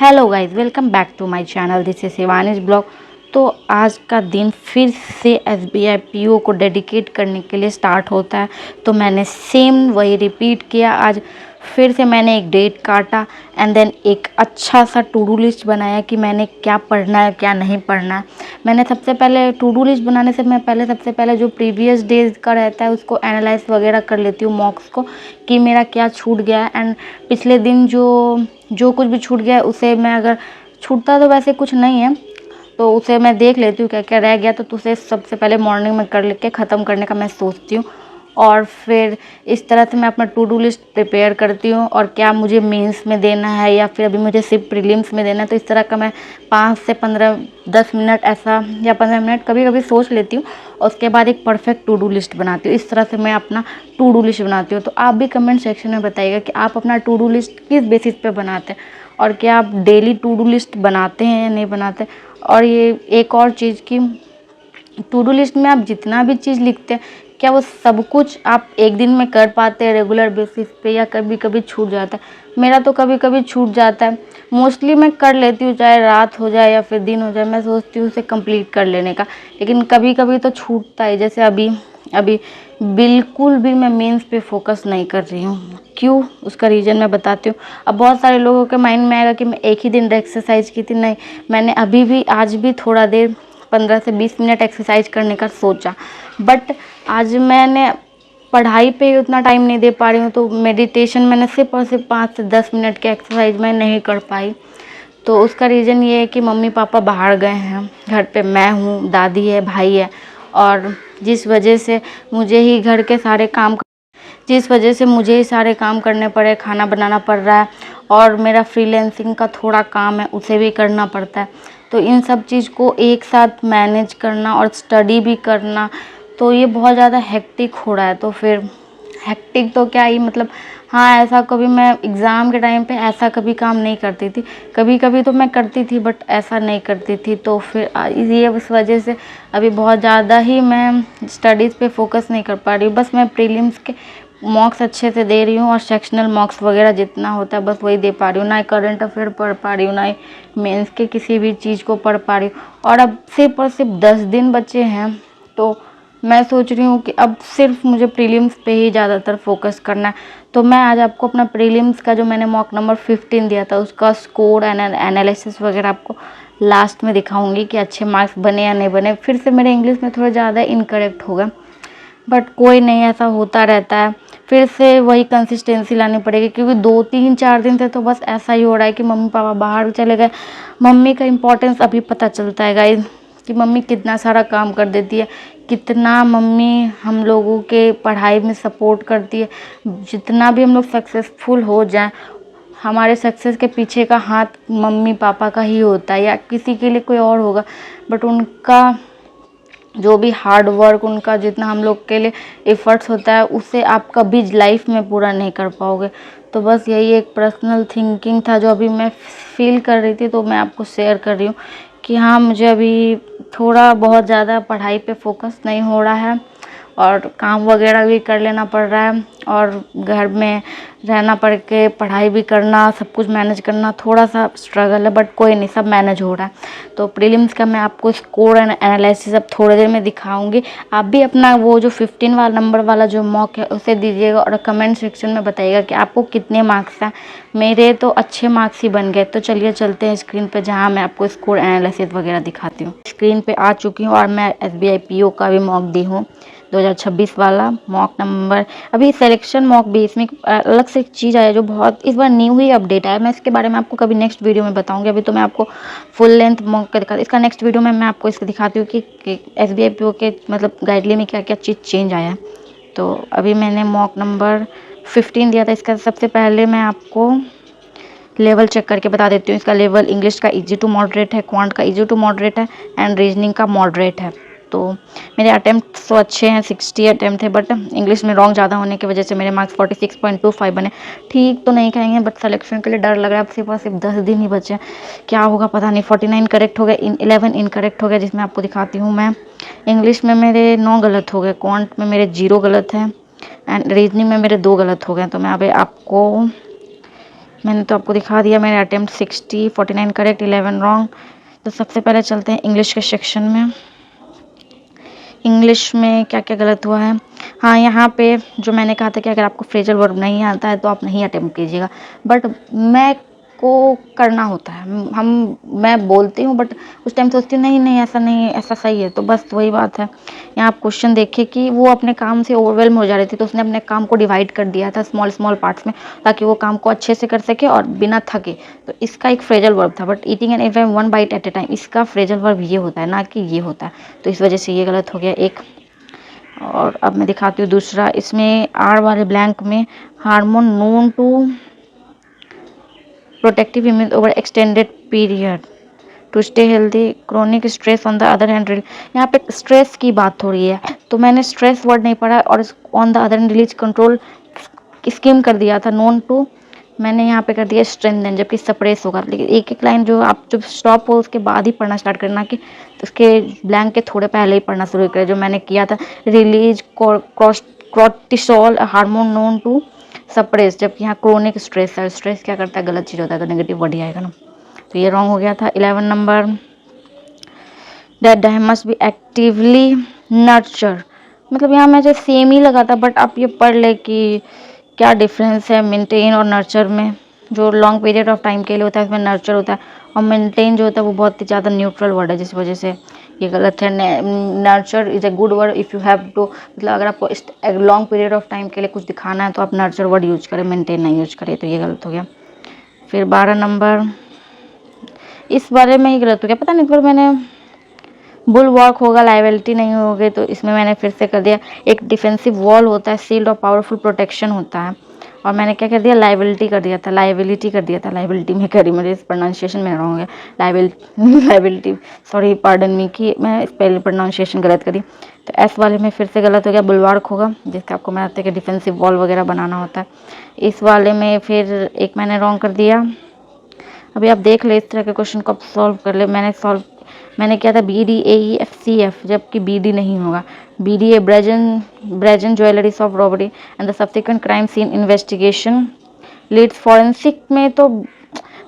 Hello guys, welcome back to my channel. This is Shivani's blog. तो आज का दिन फिर से एसबीआई पीओ को डेडिकेट करने के लिए स्टार्ट होता है। तो मैंने सेम वही रिपीट किया। आज फिर से मैंने एक डेट काटा एंड देन एक अच्छा सा टू डू लिस्ट बनाया कि मैंने क्या पढ़ना है क्या नहीं पढ़ना है। मैंने सबसे पहले टू डू लिस्ट बनाने से मैं सबसे पहले जो प्रीवियस डेज का रहता है उसको एनालाइज वगैरह कर लेती हूँ, मॉक्स को, कि मेरा क्या छूट गया है। एंड पिछले दिन जो कुछ भी छूट गया है उसे मैं, अगर छूटता तो वैसे कुछ नहीं है, तो उसे मैं देख लेती हूँ क्या क्या रह गया, तो उसे सबसे पहले मॉर्निंग में कर लेके ख़त्म करने का मैं सोचती हूँ। और फिर इस तरह से मैं अपना टू डू लिस्ट प्रिपेयर करती हूँ। और क्या मुझे मेंस में देना है या फिर अभी मुझे सिर्फ प्रीलिम्स में देना है, तो इस तरह का मैं 5 से 15 10 मिनट ऐसा या 15 मिनट कभी कभी सोच लेती हूँ। और उसके बाद एक परफेक्ट टू डू लिस्ट बनाती हूँ। इस तरह से मैं अपना टू डू लिस्ट बनाती हूँ। तो आप भी कमेंट सेक्शन में बताइएगा कि आप अपना टू डू लिस्ट किस बेसिस पे बनाते हैं, और क्या आप डेली टू डू लिस्ट बनाते हैं या नहीं बनाते। और ये एक और चीज़ कि टू डू लिस्ट में आप जितना भी चीज़ लिखते हैं, क्या वो सब कुछ आप एक दिन में कर पाते हैं रेगुलर बेसिस पे, या कभी कभी छूट जाता है। मेरा तो कभी कभी छूट जाता है। मोस्टली मैं कर लेती हूँ, चाहे रात हो जाए या फिर दिन हो जाए, मैं सोचती हूँ उसे कंप्लीट कर लेने का। लेकिन कभी कभी तो छूटता है। जैसे अभी अभी बिल्कुल भी मैं मेंस पे फोकस नहीं कर रही हूँ। क्यों, उसका रीज़न मैं बताती हूँ। अब बहुत सारे लोगों के माइंड में आएगा कि मैं एक ही दिन एक्सरसाइज की थी। नहीं, मैंने अभी भी आज भी थोड़ा देर 15 से 20 मिनट एक्सरसाइज करने का सोचा, बट आज मैंने पढ़ाई पे उतना टाइम नहीं दे पा रही हूँ, तो मेडिटेशन मैंने सिर्फ और सिर्फ 5 से 10 मिनट के एक्सरसाइज मैं नहीं कर पाई। तो उसका रीज़न ये है कि मम्मी पापा बाहर गए हैं, घर पे मैं हूँ, दादी है, भाई है, और जिस वजह से मुझे ही सारे काम करने पड़े, खाना बनाना पड़ रहा है, और मेरा फ्रीलैंसिंग का थोड़ा काम है उसे भी करना पड़ता है। तो इन सब चीज़ को एक साथ मैनेज करना और स्टडी भी करना, तो ये बहुत ज़्यादा हेक्टिक हो रहा है। तो फिर हेक्टिक तो क्या ही मतलब, हाँ, ऐसा कभी मैं एग्ज़ाम के टाइम पे ऐसा कभी काम नहीं करती थी। कभी कभी तो मैं करती थी, बट ऐसा नहीं करती थी। तो फिर ये उस वजह से अभी बहुत ज़्यादा ही मैं स्टडीज़ पे फोकस नहीं कर पा रही हूँ। बस मैं प्रीलिम्स के मॉक्स अच्छे से दे रही हूँ, और सेक्शनल मॉक्स वगैरह जितना होता है बस वही दे पा रही हूँ। ना ही करंट अफेयर पढ़ पा रही हूँ, ना ही मेंस के किसी भी चीज़ को पढ़ पा रही हूँ। और अब सिर्फ और सिर्फ 10 दिन बचे हैं, तो मैं सोच रही हूँ कि अब सिर्फ मुझे प्रीलिम्स पे ही ज़्यादातर फोकस करना है। तो मैं आज आपको अपना प्रीलिम्स का जो मैंने मॉक नंबर 15 दिया था उसका स्कोर एनालिसिस वगैरह आपको लास्ट में दिखाऊंगी कि अच्छे मार्क्स बने या नहीं बने। फिर से मेरे इंग्लिश में थोड़ा ज़्यादा इनकरेक्ट होगा, बट कोई नहीं, ऐसा होता रहता है। फिर से वही कंसिस्टेंसी लानी पड़ेगी, क्योंकि 2 3 4 दिन से तो बस ऐसा ही हो रहा है कि मम्मी पापा बाहर चले गए। मम्मी का इम्पोर्टेंस अभी पता चलता है गाइस, कि मम्मी कितना सारा काम कर देती है, कितना मम्मी हम लोगों के पढ़ाई में सपोर्ट करती है। जितना भी हम लोग सक्सेसफुल हो जाएं, हमारे सक्सेस के पीछे का हाथ मम्मी पापा का ही होता है, या किसी के लिए कोई और होगा, बट उनका जो भी हार्ड वर्क, उनका जितना हम लोग के लिए एफर्ट्स होता है, उससे आप कभी लाइफ में पूरा नहीं कर पाओगे। तो बस यही एक पर्सनल थिंकिंग था जो अभी मैं फील कर रही थी, तो मैं आपको शेयर कर रही हूँ कि हाँ, मुझे अभी थोड़ा बहुत ज़्यादा पढ़ाई पे फोकस नहीं हो रहा है, और काम वगैरह भी कर लेना पड़ रहा है, और घर में रहना पड़ के पढ़ाई भी करना, सब कुछ मैनेज करना थोड़ा सा स्ट्रगल है, बट कोई नहीं, सब मैनेज हो रहा है। तो प्रीलिम्स का मैं आपको स्कोर एंड एनालिसिस अब थोड़ी देर में दिखाऊंगी। आप भी अपना वो जो 15 वाला नंबर वाला जो मॉक है उसे दीजिएगा, और कमेंट सेक्शन में बताइएगा कि आपको कितने मार्क्स हैं। मेरे तो अच्छे मार्क्स ही बन गए। तो चलिए चलते हैं स्क्रीन पर, जहाँ मैं आपको स्कोर एनालिसिस वगैरह दिखाती हूँ। स्क्रीन पर आ चुकी हूँ, और मैं SBI PO का भी मॉक दी हूँ, 2026 वाला मॉक नंबर। अभी सिलेक्शन मॉक भी, इसमें अलग से एक चीज़ आया जो बहुत इस बार न्यू ही अपडेट आया। मैं इसके बारे में आपको कभी नेक्स्ट वीडियो में बताऊंगी। अभी तो मैं आपको फुल लेंथ मॉक का दिखा, इसका नेक्स्ट वीडियो में मैं आपको इसको दिखाती हूँ कि SBI PO के मतलब गाइडलाइन में क्या क्या चीज़ चेंज आया है। तो अभी मैंने मॉक नंबर 15 दिया था। इसका सबसे पहले मैं आपको लेवल चेक करके बता देती हूँ। इसका लेवल इंग्लिश का इजी टू मॉडरेट है, क्वांट का इजी टू मॉडरेट है, एंड रीजनिंग का मॉडरेट है। तो मेरे अटैम्प्ट तो अच्छे हैं, 60 अटैम्प्ट थे, बट इंग्लिश में रॉन्ग ज़्यादा होने की वजह से मेरे मार्क्स 46.25 बने। ठीक तो नहीं कहेंगे, बट सिलेक्शन के लिए डर लग रहा है। अब सिर्फ और सिर्फ 10 दिन ही बचे, क्या होगा पता नहीं। 49 करेक्ट हो गए, 11 इनकरेक्ट हो गया, जिसमें आपको दिखाती हूँ मैं। इंग्लिश में मेरे 9 गलत हो गए, क्वांट में मेरे 0 गलत है, एंड रीजनिंग में मेरे 2 गलत हो गए। तो मैं अभी आपको मैंने तो आपको दिखा दिया मेरे अटेम्प्ट 60, 49 करेक्ट, 11 रॉन्ग। तो सबसे पहले चलते हैं इंग्लिश के सेक्शन में। इंग्लिश में क्या क्या गलत हुआ है। हाँ, यहाँ पे जो मैंने कहा था कि अगर आपको फ्रेजल वर्ब नहीं आता है तो आप नहीं अटेम्प्ट कीजिएगा, बट मैं को करना होता है। मैं बोलती हूँ बट उस टाइम सोचती हूँ नहीं नहीं ऐसा नहीं, ऐसा सही है। तो बस वही बात है। यहाँ आप क्वेश्चन देखिए कि वो अपने काम से ओवरवेल्म हो जा रही थी, तो उसने अपने काम को डिवाइड कर दिया था स्मॉल स्मॉल पार्ट्स में, ताकि वो काम को अच्छे से कर सके और बिना थके। तो इसका एक फ्रेजल वर्ब था, but eating an elephant one bite at a time, इसका फ्रेजल वर्ब ये होता है, ना कि ये होता है। तो इस वजह से ये गलत हो गया एक। और अब मैं दिखाती हूँ दूसरा। इसमें आर वाले ब्लैंक में hormone known to protective immune over extended period to stay healthy, chronic stress on the other hand. यहाँ पे स्ट्रेस की बात हो रही है, तो मैंने स्ट्रेस वर्ड नहीं पढ़ा और on the other hand release control scheme कर दिया था। नोन टू मैंने यहाँ पे कर दिया स्ट्रेंथन, जबकि सप्रेस होगा। लेकिन एक एक लाइन जो आप जब स्टॉप हो उसके बाद ही पढ़ना स्टार्ट करना, कि उसके ब्लैंक के थोड़े पहले ही पढ़ना शुरू करें, जो मैंने किया था। Release cortisol hormone known to suppress, जबकि यहाँ क्रोनिक स्ट्रेस है। स्ट्रेस क्या करता है, गलत चीज़ होता है, तो नेगेटिव वर्ड ही आएगा ना। तो ये रॉन्ग हो गया था। 11 number, that die must be actively nurture, मतलब यहाँ मैं जो सेम ही लगा था, बट आप ये पढ़ ले कि क्या डिफरेंस है मेंटेन और नर्चर में। जो लॉन्ग पीरियड ऑफ टाइम के लिए होता है उसमें नर्चर होता है, और मेंटेन जो होता है वो बहुत ही ज़्यादा न्यूट्रल वर्ड है, जिस वजह से ये गलत है। Nurture is a good word if you have to, मतलब अगर आपको लॉन्ग पीरियड ऑफ टाइम के लिए कुछ दिखाना है तो आप नर्चर वर्ड यूज करें, मेंटेन नहीं यूज करें। तो ये गलत हो गया। फिर 12 नंबर, इस बारे में ही गलत हो गया, पता नहीं, पर मैंने बुल वॉक होगा, लाइबिलिटी नहीं होगी, तो इसमें मैंने फिर से कर दिया। एक डिफेंसिव वॉल होता है, शील्ड और पावरफुल प्रोटेक्शन होता है, और मैंने क्या कर दिया, लाइबिलिटी कर दिया था, लाइबिलिटी कर दिया था। लाइबिलिटी में करी, मेरे प्रोनाउंसिएशन में रॉन्ग है। लाइबिलिटी, सॉरी पार्डन मी कि मैं स्पेल प्रोनाउंसिएशन गलत करी। तो एस वाले में फिर से गलत हो गया, बुलवार्क होगा, जिसका आपको मैं कि डिफेंसिव वॉल वगैरह बनाना होता है। इस वाले में फिर एक मैंने रॉन्ग कर दिया। अभी आप देख ले इस तरह के क्वेश्चन को आप सॉल्व कर ले। मैंने किया था BDAEFCF, जबकि BD नहीं होगा। BDA brazen jewellery of robbery and the subsequent crime scene investigation leads. Forensic में तो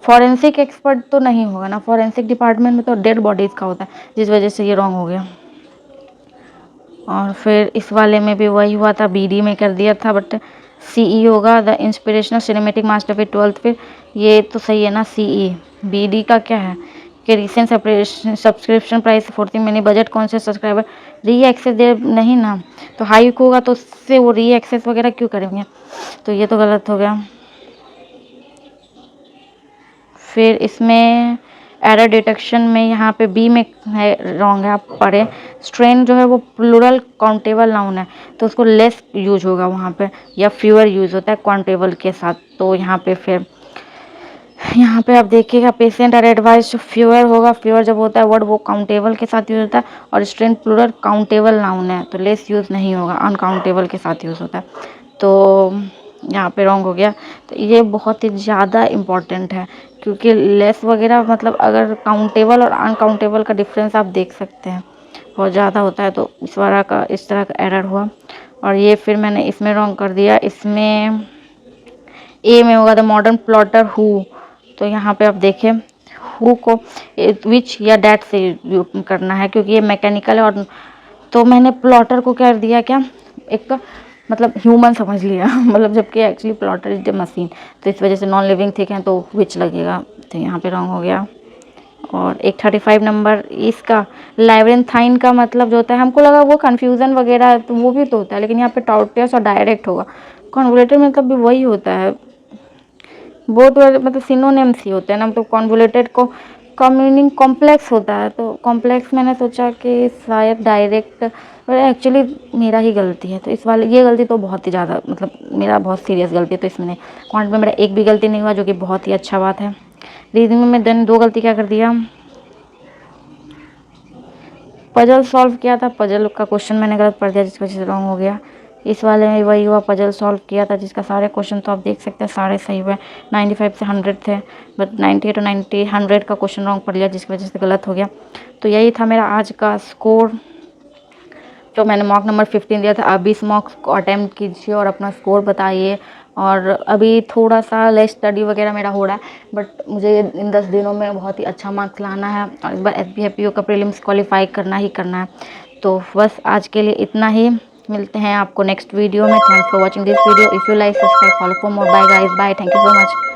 फॉरेंसिक एक्सपर्ट तो नहीं होगा ना, फॉरेंसिक डिपार्टमेंट में तो डेड बॉडीज का होता है, जिस वजह से ये रॉन्ग हो गया। और फिर इस वाले में भी वही हुआ था, BD में कर दिया था, बट CE होगा, the inspirational cinematic masterpiece 12th। फिर ये तो सही है ना, CE। BD का क्या है कि रिसेंट सब्सक्रिप्शन प्राइस 14 महीने, बजट कौन से सब्सक्राइबर री एक्सेस दे नहीं ना, तो हाई होगा तो उससे वो री एक्सेस वगैरह क्यों करेंगे, तो ये तो गलत हो गया। फिर इसमें एरर डिटेक्शन में यहाँ पे बी में है, रॉन्ग है, आप पढ़े। स्ट्रेन जो है वो प्लूरल काउंटेबल नाउन है, तो उसको लेस यूज होगा वहाँ पे, या फ्यूअर यूज होता है काउंटेबल के साथ। तो यहाँ पे फिर यहाँ पे आप देखिएगा, पेशेंट आर एडवाइज फ्यूअर होगा। फ्यूअर जब होता है वर्ड वो काउंटेबल के साथ यूज होता है, और स्ट्रेन प्लूरल काउंटेबल नाउन है, तो लेस यूज नहीं होगा, अनकाउंटेबल के साथ यूज होता है। तो यहाँ पे रॉन्ग हो गया। तो ये बहुत ही ज़्यादा इम्पॉर्टेंट है, क्योंकि लेस वगैरह मतलब अगर काउंटेबल और अनकाउंटेबल का डिफरेंस आप देख सकते हैं, बहुत ज़्यादा होता है। तो इस तरह का एरर हुआ। और ये फिर मैंने इसमें रॉन्ग कर दिया। इसमें ए में होगा द मॉडर्न प्लॉटर हु, तो यहाँ पे आप देखें हु को विच या डैट से करना है, क्योंकि ये मैकेनिकल है। और तो मैंने प्लॉटर को कर दिया क्या, एक मतलब ह्यूमन समझ लिया मतलब, जबकि actually plotter is the machine, तो इस वजह से नॉन लिविंग थिंग है तो विच लगेगा, तो यहाँ पे रॉन्ग हो गया। और एक 35 नंबर, इसका लाइब्रेंथाइन का मतलब जो होता है, हमको लगा वो कन्फ्यूज़न वगैरह तो वो भी तो होता है, लेकिन यहाँ पे टाउटियस और डायरेक्ट होगा। कॉन्वोलेटेड मतलब भी वही होता है, बहुत मतलब सिनोनिम्स ही होते हैं ना। तो कॉन्वोलेटेड को का मीनिंग कॉम्प्लेक्स होता है, तो कॉम्प्लेक्स मैंने सोचा कि शायद डायरेक्ट, और एक्चुअली मेरा ही गलती है। तो इस वाले ये गलती तो बहुत ही ज़्यादा, मतलब मेरा बहुत सीरियस गलती है। तो इसमें क्वांट में मेरा एक भी गलती नहीं हुआ, जो कि बहुत ही अच्छा बात है। रीजनिंग में देन 2 गलती क्या कर दिया, पजल सॉल्व किया था, पजल का क्वेश्चन मैंने गलत पढ़ दिया, जिसकी वजह से रॉन्ग हो गया। इस वाले में वही हुआ, पजल सॉल्व किया था, जिसका सारे क्वेश्चन तो आप देख सकते हैं सारे सही हुए। 95 से 100 थे, बट 98 और 100 का क्वेश्चन रॉन्ग पढ़ लिया, जिसकी वजह से गलत हो गया। तो यही था मेरा आज का स्कोर, जो मैंने मॉक नंबर 15 दिया था। आप 20 मॉक को अटैम्प्ट कीजिए और अपना स्कोर बताइए। और अभी थोड़ा सा लेस स्टडी वगैरह मेरा हो रहा है, बट मुझे इन 10 दिनों में बहुत ही अच्छा मार्क्स लाना है और इस बार SBFPO का प्रीलिम्स क्वालिफाई करना ही करना है। तो बस आज के लिए इतना ही, मिलते हैं आपको नेक्स्ट वीडियो में। Thanks for watching this video. If you like, subscribe, follow for more. Bye guys, bye, thank you so much.